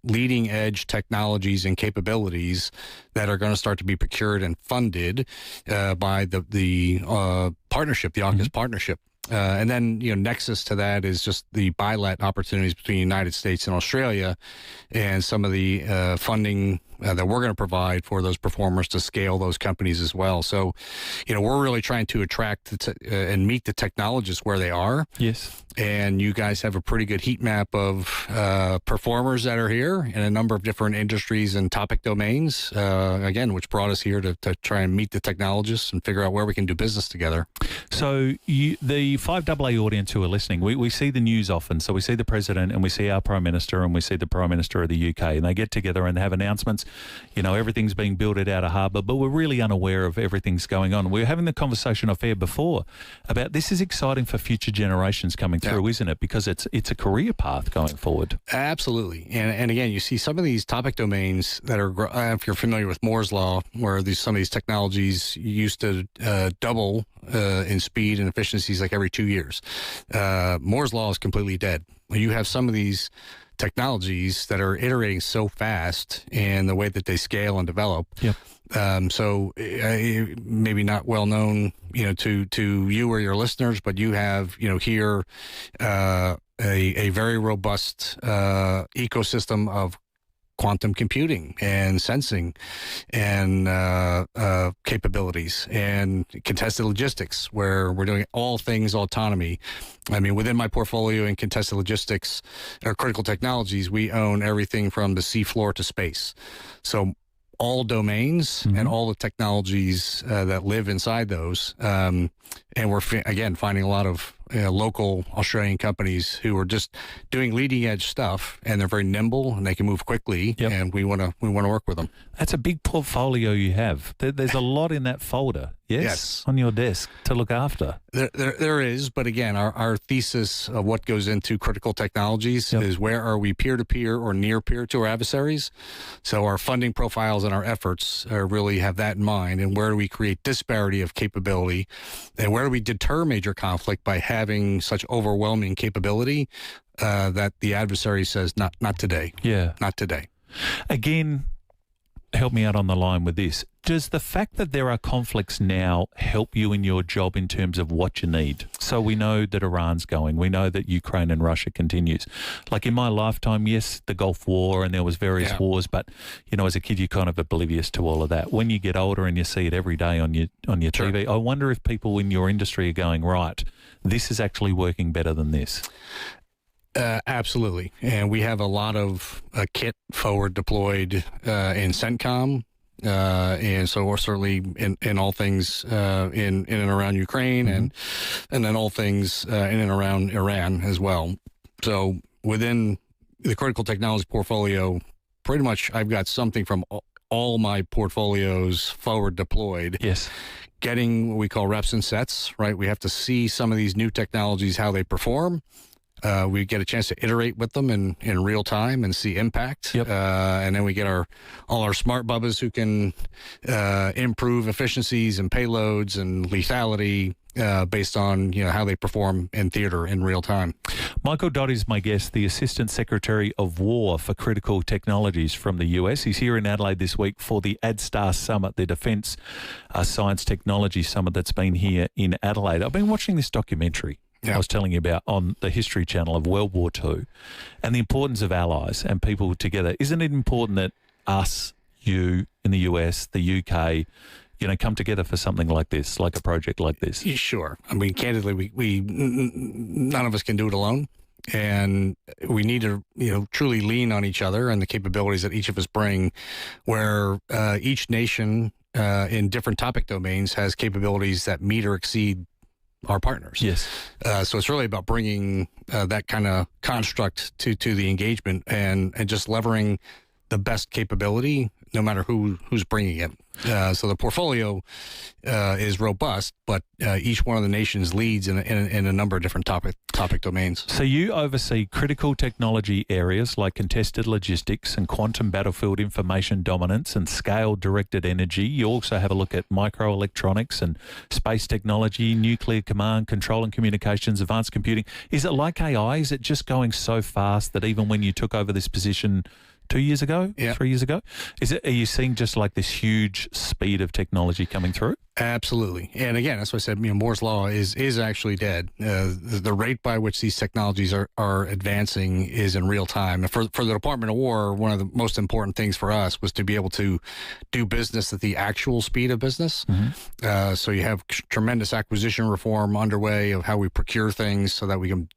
leading-edge technologies and capabilities that are going to start to be procured and funded by the partnership, the AUKUS partnership. And then, nexus to that is just the bilat opportunities between the United States and Australia and some of the funding that we're going to provide for those performers to scale those companies as well. So, we're really trying to attract and meet the technologists where they are. Yes. And you guys have a pretty good heat map of performers that are here in a number of different industries and topic domains, again, which brought us here to try and meet the technologists and figure out where we can do business together. So the FIVEAA audience who are listening, we see the news often. So we see the President and we see our Prime Minister and we see the Prime Minister of the UK, and they get together and have announcements. Everything's being built at outer harbour, but we're really unaware of everything's going on. We were having the conversation off air before about this is exciting for future generations coming through, isn't it? Because it's a career path going forward. Absolutely. And again, you see some of these topic domains that are, if you're familiar with Moore's Law, where some of these technologies used to double in speed and efficiencies like every 2 years. Moore's Law is completely dead. You have some of these technologies that are iterating so fast and the way that they scale and develop. Yep. So maybe not well known, to you or your listeners, but you have, here a very robust ecosystem of quantum computing and sensing and capabilities and contested logistics, where we're doing all things autonomy. I mean, within my portfolio in contested logistics or critical technologies, we own everything from the seafloor to space. So all domains and all the technologies that live inside those. And we're, again, finding a lot of local Australian companies who are just doing leading edge stuff, and they're very nimble and they can move quickly. And we want to work with them. That's a big portfolio you have. There's a lot in that folder. Yes. On your desk to look after. There is, but again, our thesis of what goes into critical technologies is where are we peer-to-peer or near-peer to our adversaries? So our funding profiles and our efforts really have that in mind, and where do we create disparity of capability, and where do we deter major conflict by having such overwhelming capability that the adversary says, not today. Yeah. Not today. Again, help me out on the line with this. Does the fact that there are conflicts now help you in your job in terms of what you need? So we know that Iran's going. We know that Ukraine and Russia continues. Like in my lifetime, yes, the Gulf War and there was various wars, but, as a kid, you're kind of oblivious to all of that. When you get older and you see it every day on your TV, I wonder if people in your industry are going, right, this is actually working better than this. Absolutely. And we have a lot of kit forward deployed in CENTCOM. And so we're certainly in all things in and around Ukraine and then all things in and around Iran as well. So within the critical technology portfolio, pretty much I've got something from all my portfolios forward deployed. Yes. Getting what we call reps and sets, right? We have to see some of these new technologies, how they perform. We get a chance to iterate with them in real time and see impact. And then we get all our smart bubbas who can improve efficiencies and payloads and lethality based on how they perform in theater in real time. Michael Dodd is my guest, the Assistant Secretary of War for Critical Technologies from the US. He's here in Adelaide this week for the ADSTAR Summit, the Defence Science Technology Summit that's been here in Adelaide. I've been watching this documentary I was telling you about on the History Channel of World War II and the importance of allies and people together. Isn't it important that us, you in the US, the UK, come together for something like this, like a project like this? Sure. I mean, candidly, we none of us can do it alone. And we need to, truly lean on each other and the capabilities that each of us bring, where each nation in different topic domains has capabilities that meet or exceed our partners. Yes. So it's really about bringing that kind of construct to the engagement and just levering the best capability no matter who's bringing it. So the portfolio is robust, but each one of the nations leads in a number of different topic domains. So you oversee critical technology areas like contested logistics and quantum battlefield information dominance and scale-directed energy. You also have a look at microelectronics and space technology, nuclear command, control and communications, advanced computing. Is it like AI? Is it just going so fast that even when you took over this position 2 years ago, 3 years ago, are you seeing just like this huge speed of technology coming through? Absolutely. And again, that's why I said, Moore's Law is actually dead. The rate by which these technologies are advancing is in real time. And for the Department of War, one of the most important things for us was to be able to do business at the actual speed of business. Mm-hmm. So you have tremendous acquisition reform underway of how we procure things so that we can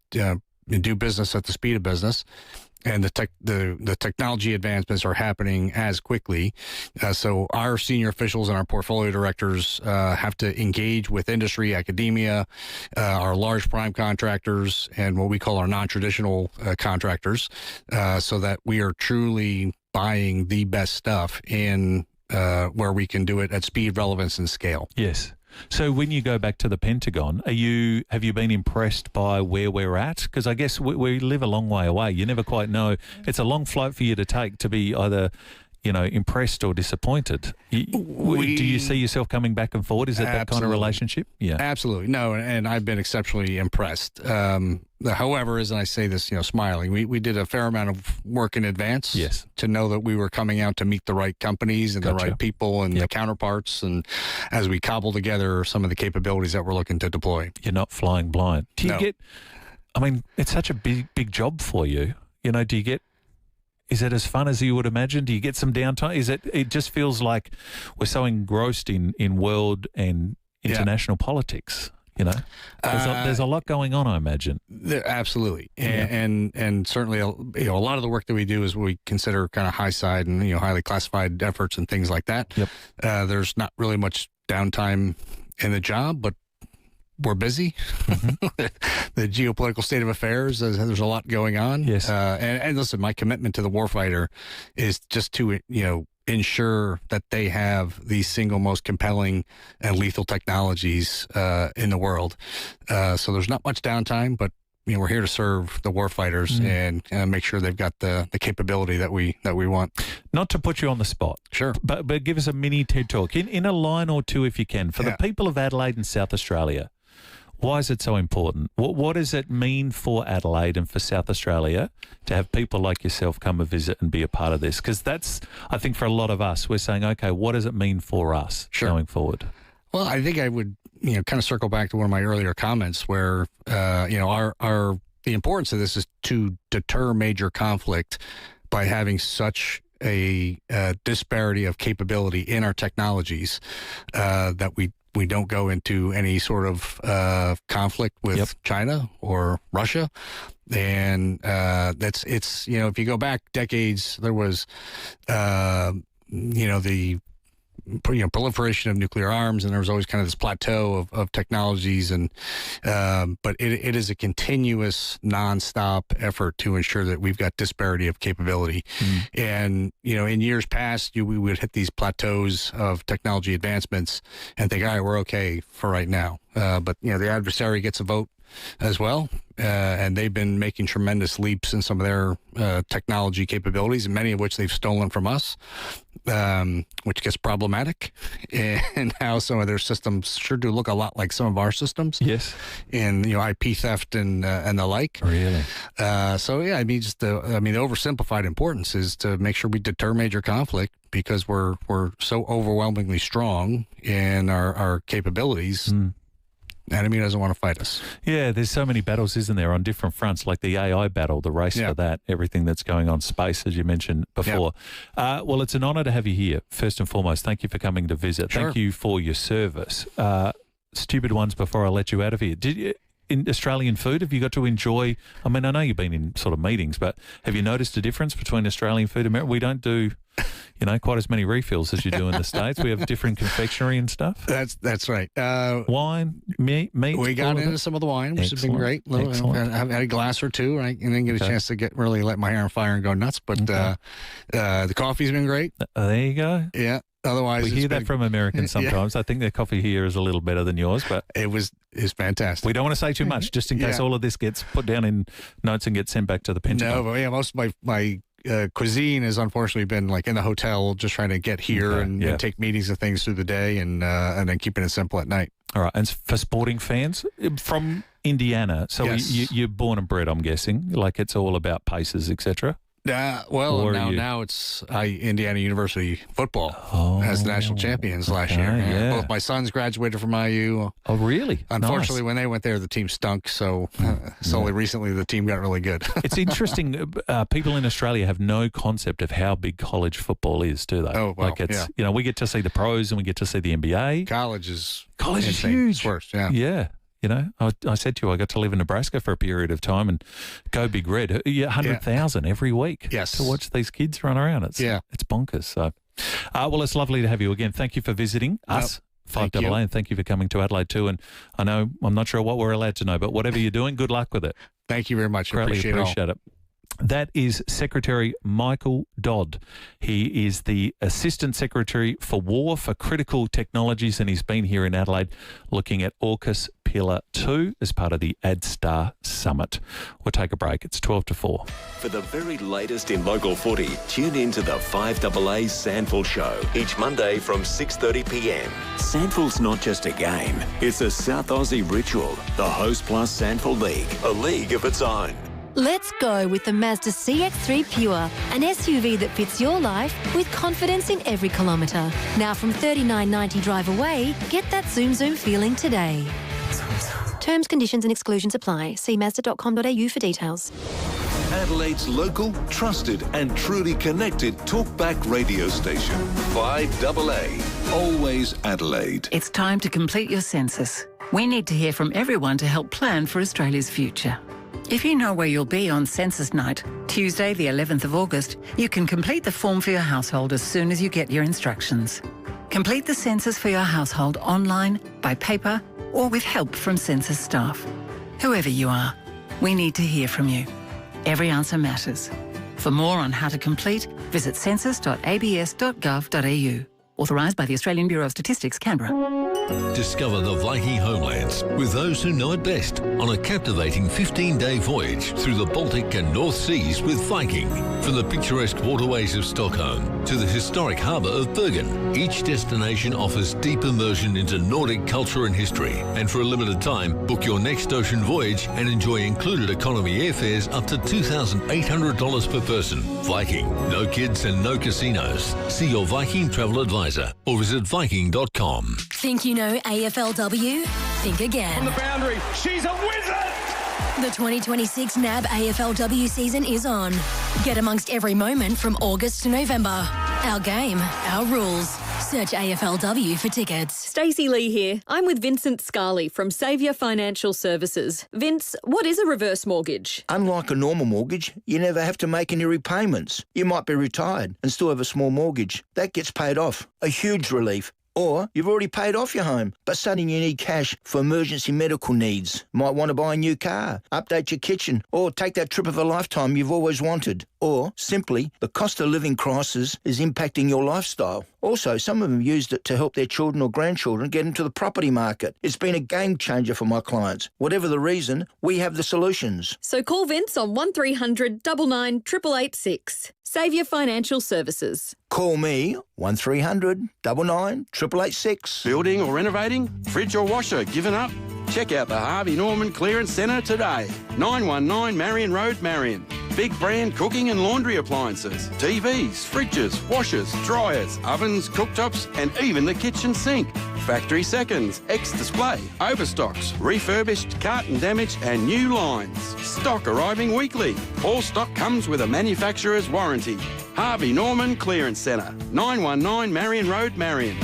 do business at the speed of business. And the technology advancements are happening as quickly. So our senior officials and our portfolio directors have to engage with industry, academia, our large prime contractors, and what we call our non-traditional contractors, so that we are truly buying the best stuff in where we can do it at speed, relevance, and scale. Yes. So when you go back to the Pentagon, have you been impressed by where we're at? Because I guess we live a long way away. You never quite know. It's a long flight for you to take to be either, impressed or disappointed. Do you see yourself coming back and forward? Is it that kind of relationship? Yeah, absolutely. No, and I've been exceptionally impressed. However, as I say this, smiling, we did a fair amount of work in advance. Yes. To know that we were coming out to meet the right companies and the right people and the counterparts, and as we cobble together some of the capabilities that we're looking to deploy. You're not flying blind. Do you get? I mean, it's such a big job for you. Do you get? Is it as fun as you would imagine? Do you get some downtime? It just feels like we're so engrossed in world and international politics. There's a lot going on, I imagine. Absolutely. And certainly, a lot of the work that we do is we consider kind of high side and, highly classified efforts and things like that. Yep. There's not really much downtime in the job, but we're busy. Mm-hmm. The geopolitical state of affairs, there's a lot going on. Yes. And listen, my commitment to the warfighter is just to, ensure that they have the single most compelling and lethal technologies in the world. So there's not much downtime, but we're here to serve the warfighters and make sure they've got the capability that we want. Not to put you on the spot, sure, but give us a mini TED talk in a line or two, if you can, for the people of Adelaide and South Australia. Why is it so important? What does it mean for Adelaide and for South Australia to have people like yourself come and visit and be a part of this? Because that's, I think, for a lot of us, we're saying, okay, what does it mean for us going forward? Well, I think I would, kind of circle back to one of my earlier comments where, the importance of this is to deter major conflict by having such a disparity of capability in our technologies that we don't go into any sort of conflict with China or Russia. And if you go back decades, there was, the proliferation of nuclear arms, and there was always kind of this plateau of technologies, and but it is a continuous, nonstop effort to ensure that we've got disparity of capability. And in years past, we would hit these plateaus of technology advancements and think, all right, we're okay for right now. But the adversary gets a vote as well, and they've been making tremendous leaps in some of their technology capabilities, and many of which they've stolen from us, which gets problematic. And how some of their systems sure do look a lot like some of our systems. Yes. And IP theft and the like. Really. The oversimplified importance is to make sure we deter major conflict, because we're so overwhelmingly strong in our capabilities. Enemy doesn't want to fight us. Yeah, there's so many battles, isn't there, on different fronts, like the AI battle, the race for that, everything that's going on, space, as you mentioned before. Well, it's an honour to have you here, first and foremost. Thank you for coming to visit. Sure. Thank you for your service. Stupid ones before I let you out of here. Did you, in Australian food, have you got to enjoy, I mean, I know you've been in sort of meetings, but have you noticed a difference between Australian food and American? We don't do, quite as many refills as you do in the States. We have different confectionery and stuff. That's right. Wine, meat. We got into some of the wine, which has been great. I've had a glass or two, right, and then get a chance to really let my hair on fire and go nuts. But the coffee's been great. There you go. Yeah. Otherwise, we hear that from Americans sometimes. I think their coffee here is a little better than yours, but it's fantastic. We don't want to say too much, just in case all of this gets put down in notes and gets sent back to the Pentagon. No, but most of my cuisine has unfortunately been like in the hotel, just trying to get here and take meetings and things through the day, and then keeping it simple at night. All right, and for sporting fans from Indiana, so you're born and bred, I'm guessing. Like it's all about paces, etc. Now it's Indiana University football as national champions last year. Yeah. Both my sons graduated from IU. Oh, really? Unfortunately, when they went there, the team stunk. So only recently the team got really good. It's interesting. People in Australia have no concept of how big college football is, do they? Oh, well, we get to see the pros and we get to see the NBA. College is huge. It's worse, yeah. Yeah. I said to you, I got to live in Nebraska for a period of time and go Big Red. 100,000 every week to watch these kids run around. It's bonkers. So, well, it's lovely to have you again. Thank you for visiting us, 5AA, and thank you for coming to Adelaide too. And I know I'm not sure what we're allowed to know, but whatever you're doing, good luck with it. Thank you very much. Greatly appreciate it. That is Secretary Michael Dodd. He is the Assistant Secretary for War for Critical Technologies, and he's been here in Adelaide looking at AUKUS Pillar 2 as part of the ADSTAR Summit. We'll take a break. It's 12 to 4. For the very latest in local footy, tune in to the 5AA Sandful Show each Monday from 6:30 p.m. Sandful's not just a game, it's a South Aussie ritual. The Host Plus Sandful League, a league of its own. Let's go with the Mazda CX-3 Pure, an SUV that fits your life with confidence in every kilometre. Now from $39.90 drive away, get that Zoom Zoom feeling today. Terms, conditions and exclusions apply. See Mazda.com.au for details. Adelaide's local, trusted and truly connected talkback radio station. 5AA. Always Adelaide. It's time to complete your census. We need to hear from everyone to help plan for Australia's future. If you know where you'll be on census night, Tuesday the 11th of August, you can complete the form for your household as soon as you get your instructions. Complete the census for your household online, by paper, or with help from census staff. Whoever you are, we need to hear from you. Every answer matters. For more on how to complete, visit census.abs.gov.au. Authorised by the Australian Bureau of Statistics, Canberra. Discover the Viking homelands with those who know it best on a captivating 15-day voyage through the Baltic and North Seas with Viking. From the picturesque waterways of Stockholm to the historic harbour of Bergen, each destination offers deep immersion into Nordic culture and history. And for a limited time, book your next ocean voyage and enjoy included economy airfares up to $2,800 per person. Viking, no kids and no casinos. See your Viking travel advisor or visit Viking.com. Think you know AFLW? Think again. On the boundary, she's a wizard! The 2026 NAB AFLW season is on. Get amongst every moment from August to November. Our game, our rules. Search AFLW for tickets. Stacey Lee here. I'm with Vincent Scarley from FIVEAA Financial Services. Vince, what is a reverse mortgage? Unlike a normal mortgage, you never have to make any repayments. You might be retired and still have a small mortgage. That gets paid off. A huge relief. Or you've already paid off your home, but suddenly you need cash for emergency medical needs. Might want to buy a new car, update your kitchen, or take that trip of a lifetime you've always wanted. Or simply, the cost of living crisis is impacting your lifestyle. Also, some of them used it to help their children or grandchildren get into the property market. It's been a game changer for my clients. Whatever the reason, we have the solutions. So call Vince on 1300 99 888 FIVEAA Financial Services. Call me 1300 99 888. Building or renovating? Fridge or washer given up? Check out the Harvey Norman Clearance Centre today. 919 Marion Road, Marion. Big brand cooking and laundry appliances, TVs, fridges, washers, dryers, ovens, cooktops and even the kitchen sink. Factory seconds, ex-display, overstocks, refurbished, carton damage and new lines. Stock arriving weekly. All stock comes with a manufacturer's warranty. Harvey Norman Clearance Centre, 919 Marion Road, Marion.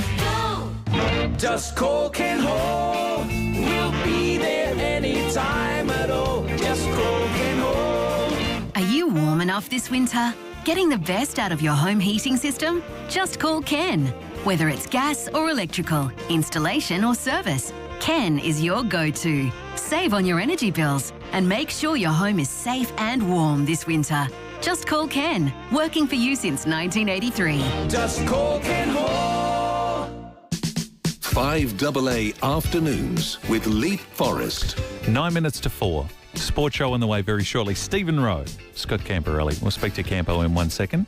Just call Ken Hall. We'll be there anytime at all. Just call Ken Hall. Are you warm enough this winter? Getting the best out of your home heating system? Just call Ken. Whether it's gas or electrical, installation or service, Ken is your go-to. Save on your energy bills and make sure your home is safe and warm this winter. Just call Ken, working for you since 1983. Just call Ken Hall. 5AA Afternoons with Leith Forrest. 9 minutes to 4. Sport show on the way very shortly. Stephen Rowe, Scott Camperelli. We'll speak to Campo in 1 second.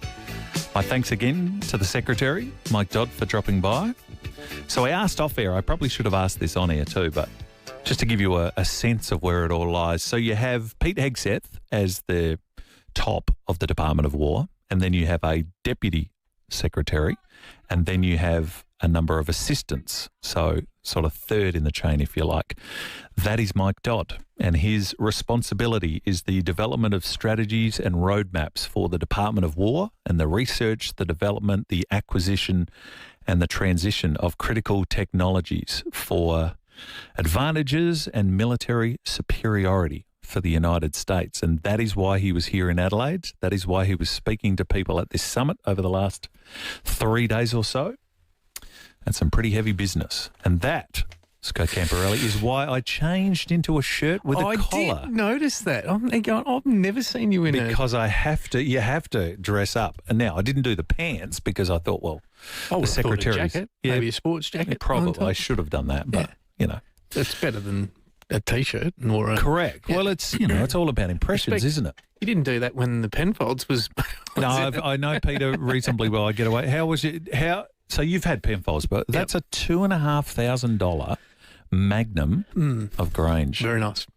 My thanks again to the Secretary, Mike Dodd, for dropping by. So I asked off air, I probably should have asked this on air too, but just to give you a sense of where it all lies. So you have Pete Hegseth as the top of the Department of War, and then you have a Deputy Secretary, and then you have a number of assistants, so sort of third in the chain, if you like. That is Mike Dodd, and his responsibility is the development of strategies and roadmaps for the Department of War and the research, the development, the acquisition and the transition of critical technologies for advantages and military superiority for the United States. And that is why he was here in Adelaide. That is why he was speaking to people at this summit over the last 3 days or so. And some pretty heavy business. And that, Scott Camperelli, is why I changed into a shirt with a collar. I did notice that. I've never seen you in Because I have to, you have to dress up. And now I didn't do the pants because I thought, well, the Secretary's... a jacket, maybe a sports jacket. Probably. I should have done that, but, you know. It's better than a T-shirt or a... Correct. Yeah. Well, it's, you know, it's all about impressions, isn't it? You didn't do that when the Penfolds was... No, I know Peter reasonably well. I get away. How was it? So you've had Penfolds, but that's a $2,500 Magnum of Grange. Very nice.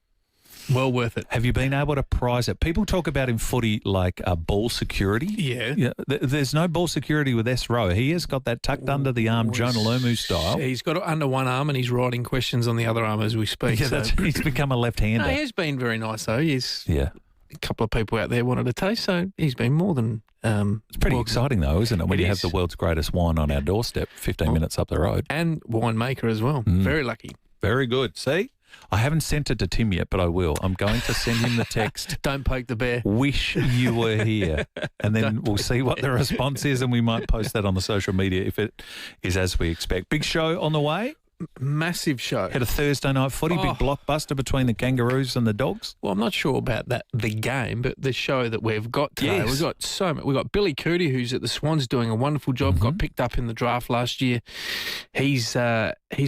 Well worth it. Have you been able to prize it? People talk about in footy like ball security. Yeah. There's no ball security with S. Rowe. He has got that tucked under the arm, Jonah Lumu style. He's got it under one arm and he's writing questions on the other arm as we speak. Yeah, he's become a left-hander. No, he has been very nice, though. Yeah. A couple of people out there wanted a taste, so he's been more than... it's pretty exciting, though, isn't it, when you have the world's greatest wine on our doorstep 15 minutes up the road. And winemaker as well. Very lucky. Very good. See? I haven't sent it to Tim yet, but I will. I'm going to send him the text. Don't poke the bear. Wish you were here. And then we'll see what the response is, and we might post that on the social media if it is as we expect. Big show on the way. Massive show. Had a Thursday night footy, big blockbuster between the Kangaroos and the Dogs. Well, I'm not sure about that, the game, but the show that we've got today. Yes. We've got so much. We've got Billy Cootie, who's at the Swans doing a wonderful job, got picked up in the draft last year. He's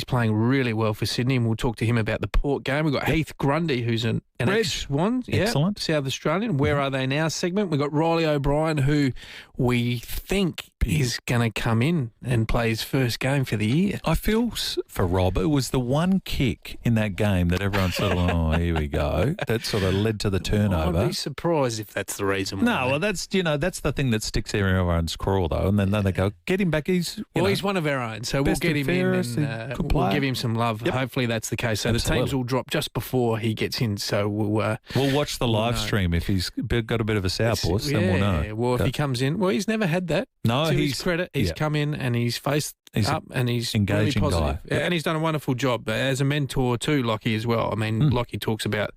playing really well for Sydney, and we'll talk to him about the Port game. We've got Heath Grundy, who's an ex-Swan. Excellent. South Australian. Where are they now segment. We've got Riley O'Brien, who we think is going to come in and play his first game for the year. I feel for Rob, it was the one kick in that game that everyone said, oh, here we go. That sort of led to the turnover. I'd be surprised if that's the reason why. No, well, that's the thing that sticks in everyone's craw, though. And then they go, get him back. He's one of our own, so we'll get him in and we'll give him some love. Yep. Hopefully that's the case. So the teams will drop just before he gets in, so we'll watch the live stream. If he's got a bit of a sourpuss, then we'll know. Well, if he comes in, he's never had that. No, to his credit, he's come in and he's faced up and he's engaging really positive. guy. And he's done a wonderful job as a mentor too, Lockie, as well. I mean, Lockie talks about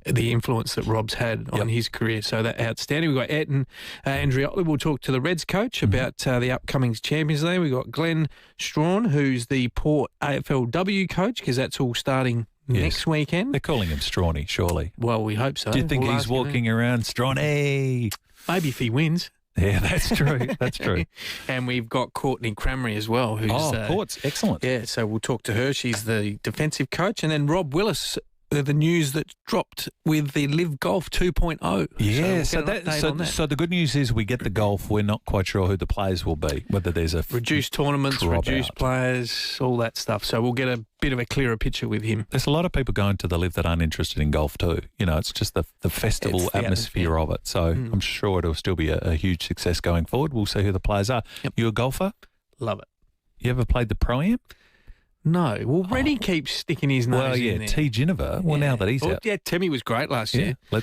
the influence that Rob's had on his career, so that's outstanding. We've got Andriotti. We'll talk to the Reds coach about the upcoming Champions League. We've got Glenn Strawn, who's the Port AFLW coach, because that's all starting next weekend. They're calling him Strawny, surely. Well, we hope so. Do you think he's walking around Strawny? Maybe if he wins. Yeah, that's true. That's true. And we've got Courtney Cramry as well. Who's, Court's excellent. Yeah, so we'll talk to her. She's the defensive coach. And then Rob Willis, the news that dropped with the Live Golf 2.0. Yeah, so the good news is we get the golf. We're not quite sure who the players will be, whether there's a reduced tournaments, reduced players, all that stuff. So we'll get a bit of a clearer picture with him. There's a lot of people going to the Live that aren't interested in golf too. You know, it's just the festival atmosphere of it. So I'm sure it'll still be a huge success going forward. We'll see who the players are. Yep. You a golfer? Love it. You ever played the Pro-Am? No. Well, Reddy keeps sticking his nose in there. T. Ginniver. Well, now that he's out. Yeah, Timmy was great last year. Yeah,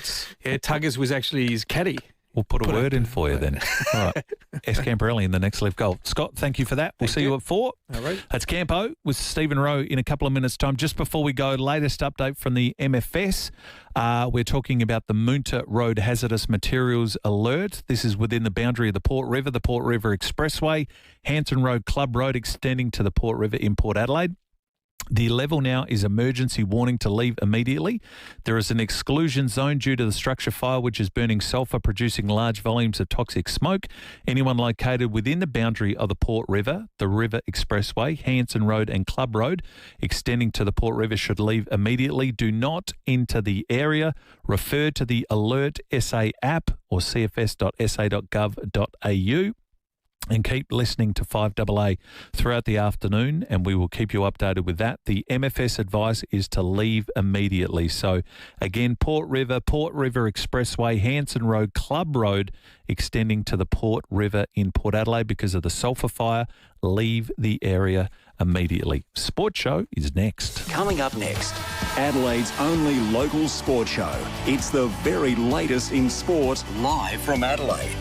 Tuggers was actually his caddy. We'll put a word in for you then. All right. S. Camperelli in the next left goal. Scott, thank you for that. We'll see you at 4. All right. That's Campo with Stephen Rowe in a couple of minutes' time. Just before we go, latest update from the MFS. We're talking about the Moonta Road Hazardous Materials Alert. This is within the boundary of the Port River Expressway, Hanson Road, Club Road, extending to the Port River in Port Adelaide. The level now is emergency warning to leave immediately. There is an exclusion zone due to the structure fire, which is burning sulphur, producing large volumes of toxic smoke. Anyone located within the boundary of the Port River, the River Expressway, Hanson Road and Club Road, extending to the Port River, should leave immediately. Do not enter the area. Refer to the Alert SA app or cfs.sa.gov.au. And keep listening to 5AA throughout the afternoon, and we will keep you updated with that. The MFS advice is to leave immediately. So, again, Port River Expressway, Hanson Road, Club Road, extending to the Port River in Port Adelaide because of the sulphur fire. Leave the area immediately. Sports Show is next. Coming up next, Adelaide's only local sports show. It's the very latest in sport, live from Adelaide.